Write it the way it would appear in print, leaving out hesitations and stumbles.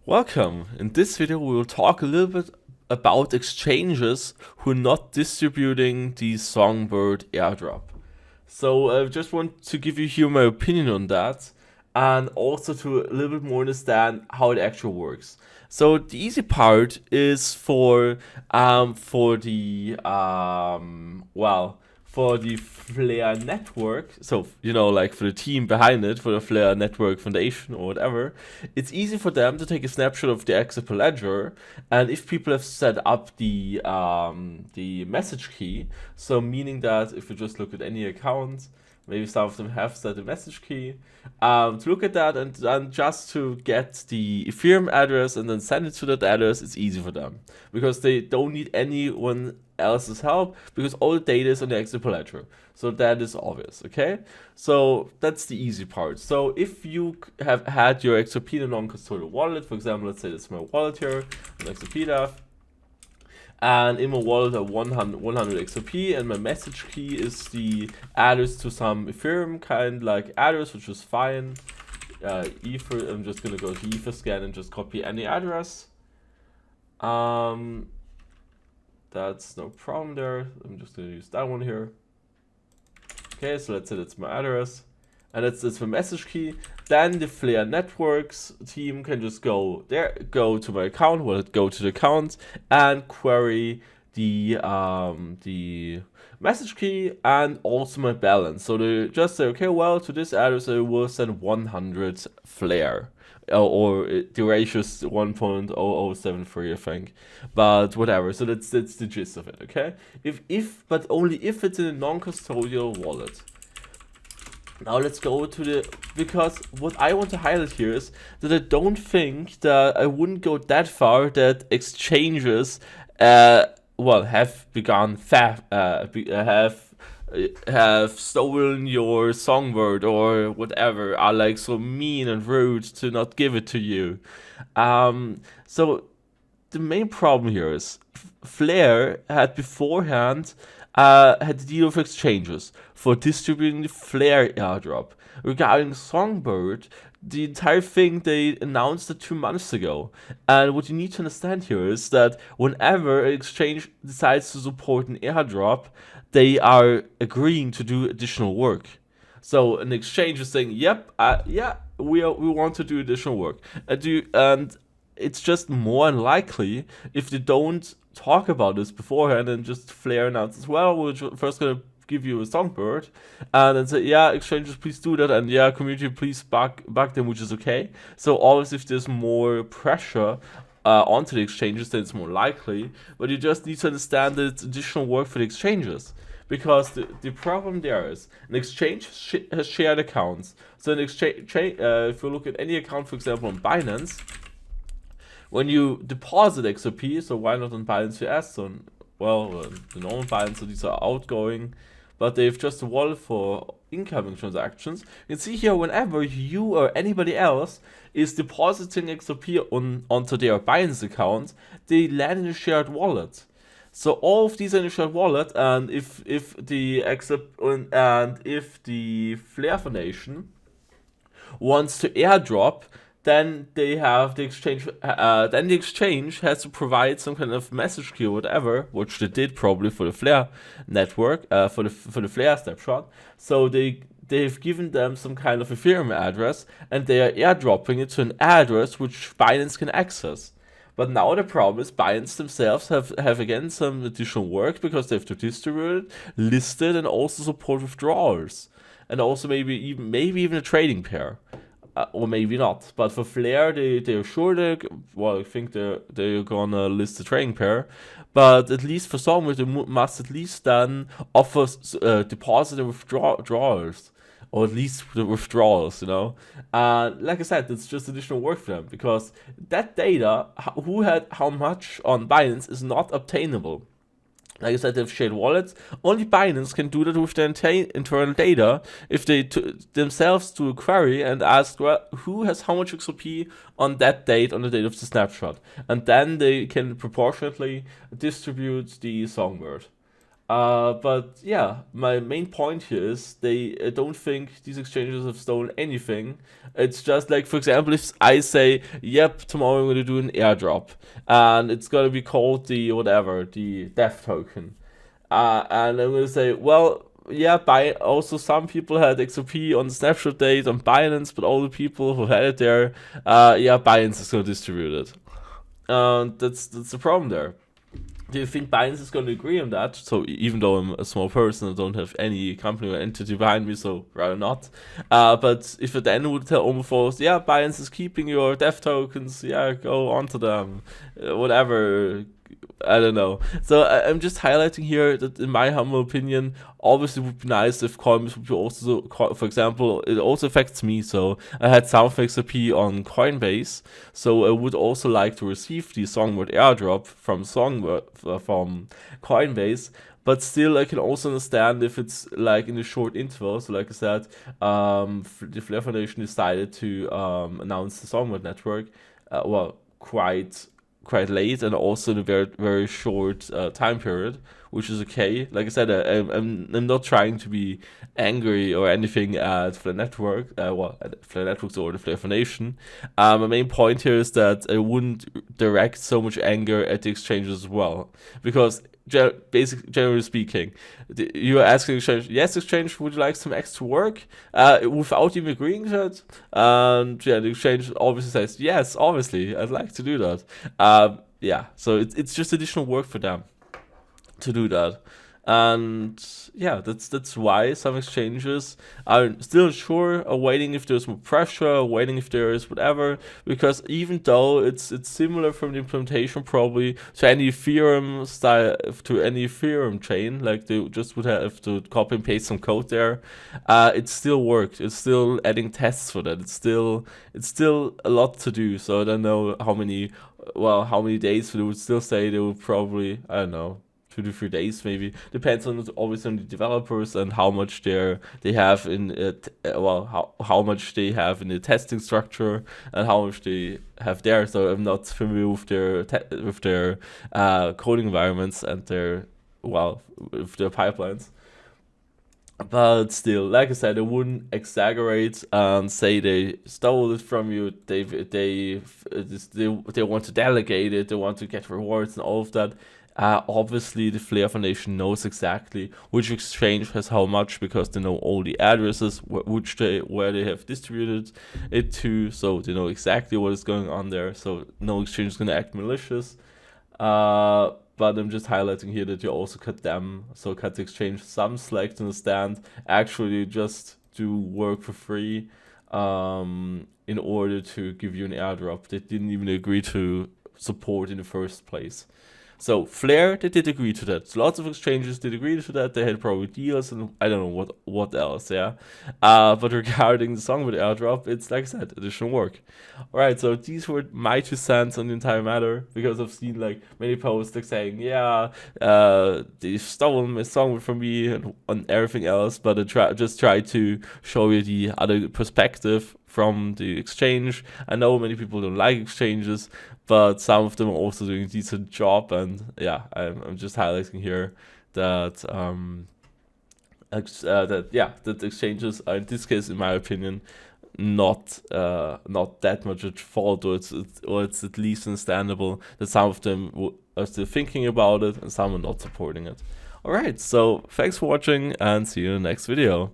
Welcome! In this video we will talk a little bit about exchanges who are not distributing the Songbird airdrop. So I just want to give you here my opinion on that and also to a little bit more understand how it actually works. So the easy part is for the Flare network, so like for the team behind it, for the Flare network foundation or whatever, it's easy for them to take a snapshot of the XRP ledger, and if people have set up the message key, so meaning that if you just look at any account, maybe some of them have set a message key, to look at that and just to get the Ethereum address and then send it to that address, it's easy for them because they don't need anyone else's help because all the data is on the XRP ledger. So that is obvious, okay? So that's the easy part. So if you have had your XRP in a non-custodial wallet, for example, let's say that's my wallet here, an xrpdev, and in my wallet I have 100 XRP, and my message key is the address to some Ethereum kind like address, which is fine. Ether, I'm just gonna go to Etherscan and just copy any address. That's no problem there. I'm just gonna use that one here. Okay, so let's say that's my address, and that's my message key. Then the Flare Networks team can just go there, go to my account, go to the account, and query the message key and also my balance. So they just say, okay, well, to this address I will send 100 Flare. Or the ratio is 1.0073, I think, but whatever. So that's the gist of it, okay? But only if it's in a non-custodial wallet. Now let's go to because what I want to highlight here is that I don't think that I wouldn't go that far that exchanges, have begun have stolen your songbird or whatever, are like so mean and rude to not give it to you. So the main problem here is Flare had beforehand had to deal with exchanges for distributing the Flare airdrop. Regarding Songbird, the entire thing they announced it 2 months ago. And what you need to understand here is that whenever an exchange decides to support an airdrop, they are agreeing to do additional work. So an exchange is saying, "Yep, we want to do additional work," and it's just more unlikely if they don't talk about this beforehand and just Flare announces, "Well, we're first gonna give you a songbird," and then say, "Yeah, exchanges, please do that," and "Yeah, community, please back them," which is okay. So always, if there's more pressure onto the exchanges, then it's more likely. But you just need to understand that it's additional work for the exchanges. Because the problem there is an exchange has shared accounts. So an exchange, if you look at any account, for example, on Binance, when you deposit XRP, so why not on Binance US? So, the normal Binance, so these are outgoing, but they've just a wallet for incoming transactions. You can see here, whenever you or anybody else is depositing XRP onto their Binance account, they land in a shared wallet. So all of these are in a shared wallet, and if the Flare Foundation wants to airdrop, then they have the exchange. Then the exchange has to provide some kind of message key or whatever, which they did probably for the Flare network, for the Flare snapshot. So they've given them some kind of Ethereum address, and they are airdropping it to an address which Binance can access. But now the problem is Binance themselves have again some additional work because they have to distribute it, list it, and also support withdrawals, and also maybe even a trading pair, or maybe not. But for Flare, they're sure I think they're gonna list the trading pair, but at least for some, they must at least then offer deposit and withdrawals. Or at least the withdrawals, like I said, it's just additional work for them because that data, who had how much on Binance, is not obtainable. Like I said, they have shared wallets. Only Binance can do that with their internal data if they themselves do a query and ask, well, who has how much XRP on that date, on the date of the snapshot. And then they can proportionately distribute the songbird. But yeah, my main point here is they don't think these exchanges have stolen anything. It's just like, for example, if I say, yep, tomorrow I'm going to do an airdrop, and it's going to be called the whatever, the dev token. And I'm going to say, well, yeah, also some people had XRP on the snapshot date on Binance, but all the people who had it there, yeah, Binance is going to distribute it. And that's the problem there. Do you think Binance is going to agree on that? So even though I'm a small person, I don't have any company or entity behind me, so rather not. But if it then would tell OMFOs, yeah, Binance is keeping your dev tokens, yeah, go onto them, whatever. I don't know. So I'm just highlighting here that, in my humble opinion, obviously it would be nice if Coinbase would be also, for example, it also affects me. So I had some XRP on Coinbase, so I would also like to receive the Songbird airdrop from from Coinbase. But still, I can also understand if it's like in a short interval. So, like I said, the Flare Foundation decided to announce the Songbird network. Well, quite late, and also in a very short time period, which is okay. Like I said, I'm not trying to be angry or anything at Flare Network, at Flare Networks or the Flare Foundation. My main point here is that I wouldn't direct so much anger at the exchanges as well, because generally speaking, you are asking exchange, yes, exchange, would you like some extra work? Without even agreeing to it. And yeah, the exchange obviously says, yes, obviously, I'd like to do that. Yeah, so it's just additional work for them to do that. And yeah, that's why some exchanges are still unsure, are waiting if there's more pressure, waiting if there is whatever. Because even though it's similar from the implementation probably to any Ethereum style, to any Ethereum chain, like they just would have to copy and paste some code there, it still worked. It's still adding tests for that. It's still a lot to do. So I don't know how many days they would still say they would probably, I don't know, 2 to 3 days maybe. Depends on, always on the developers and how much they have in it. How much they have in the testing structure and how much they have there. So I'm not familiar with their coding environments and with their pipelines. But still, like I said, I wouldn't exaggerate and say they stole it from you. They want to delegate it. They want to get rewards and all of that. Obviously, the Flare Foundation knows exactly which exchange has how much, because they know all the addresses where they have distributed it to. So they know exactly what is going on there. So no exchange is going to act malicious. But I'm just highlighting here that you also cut the exchange some slack to understand actually just do work for free in order to give you an airdrop. They didn't even agree to support in the first place. So Flare, they did agree to that. So lots of exchanges did agree to that. They had probably deals and I don't know what else, yeah. But regarding the Songbird airdrop, it's like I said, additional work. Alright, so these were my 2 cents on the entire matter, because I've seen like many posts like saying, yeah, they've stolen my Songbird from me and everything else, but I just try to show you the other perspective from the exchange. I know many people don't like exchanges, but some of them are also doing a decent job. And yeah, I'm just highlighting here that that exchanges are, in this case, in my opinion, not that much at fault, or it's at least understandable that some of them are still thinking about it and some are not supporting it. Alright, so thanks for watching and see you in the next video.